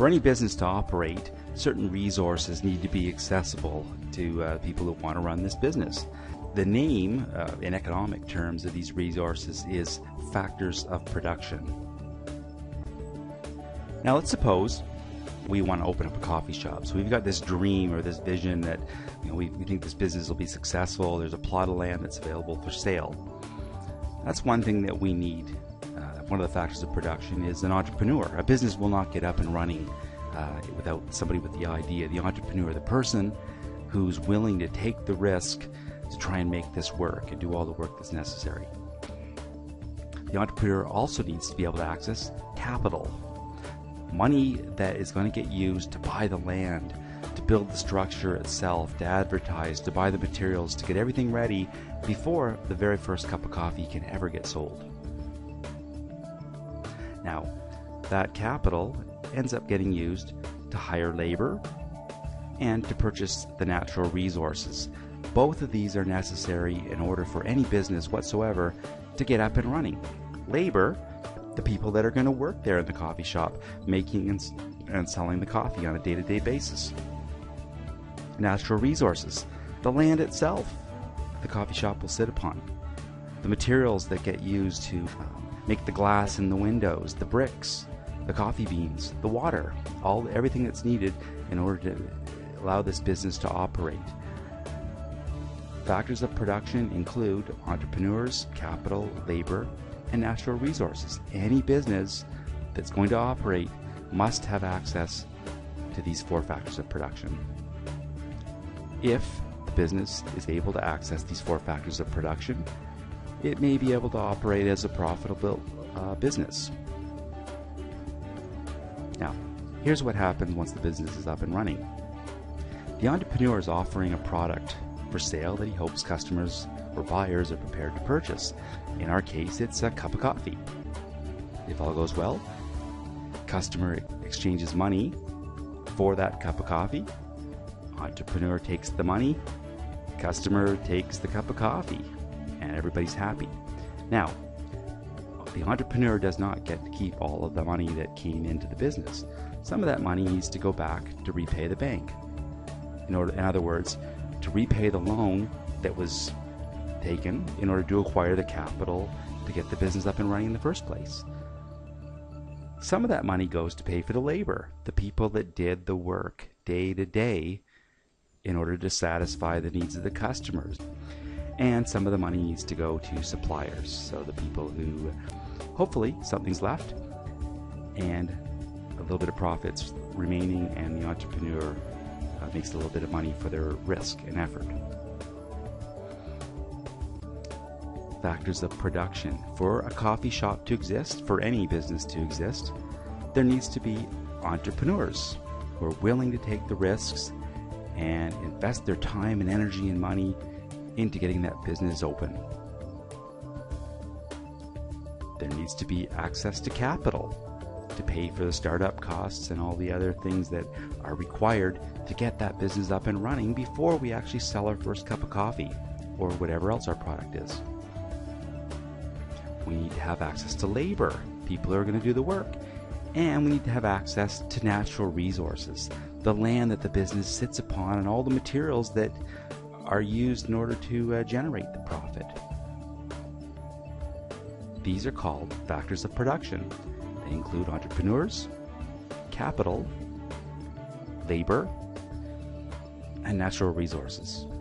For any business to operate, certain resources need to be accessible to people who want to run this business. The name, in economic terms, of these resources is factors of production. Now let's suppose we want to open up a coffee shop. So we've got this dream or this vision that we think this business will be successful. There's a plot of land that's available for sale. That's one thing that we need. One of the factors of production is an entrepreneur. A business will not get up and running without somebody with the idea. The entrepreneur, the person who's willing to take the risk to try and make this work and do all the work that's necessary. The entrepreneur also needs to be able to access capital. Money that is going to get used to buy the land, to build the structure itself, to advertise, to buy the materials, to get everything ready before the very first cup of coffee can ever get sold. Now, that capital ends up getting used to hire labor and to purchase the natural resources. Both of these are necessary in order for any business whatsoever to get up and running. Labor, the people that are going to work there in the coffee shop, making and selling the coffee on a day-to-day basis. Natural resources, the land itself the coffee shop will sit upon. The materials that get used to make the glass in the windows, the bricks, the coffee beans, the water, everything that's needed in order to allow this business to operate. Factors of production include entrepreneurs, capital, labor, and natural resources. Any business that's going to operate must have access to these 4 factors of production. If the business is able to access these 4 factors of production, it may be able to operate as a profitable business. Now, here's what happens once the business is up and running. The entrepreneur is offering a product for sale that he hopes customers or buyers are prepared to purchase. In our case, it's a cup of coffee. If all goes well, customer exchanges money for that cup of coffee. Entrepreneur takes the money, customer takes the cup of coffee, and everybody's happy. Now, the entrepreneur does not get to keep all of the money that came into the business. Some of that money needs to go back to repay the bank. In other words, to repay the loan that was taken in order to acquire the capital to get the business up and running in the first place. Some of that money goes to pay for the labor, the people that did the work day to day in order to satisfy the needs of the customers. And some of the money needs to go to suppliers, so the people who hopefully something's left and a little bit of profits remaining, and the entrepreneur makes a little bit of money for their risk and effort. Factors of production. For a coffee shop to exist, for any business to exist, there needs to be entrepreneurs who are willing to take the risks and invest their time and energy and money into getting that business open. There needs to be access to capital to pay for the startup costs and all the other things that are required to get that business up and running before we actually sell our first cup of coffee or whatever else our product is. We need to have access to labor, people who are going to do the work, and we need to have access to natural resources, the land that the business sits upon and all the materials that are used in order to generate the profit. These are called factors of production. They include entrepreneurs, capital, labor, and natural resources.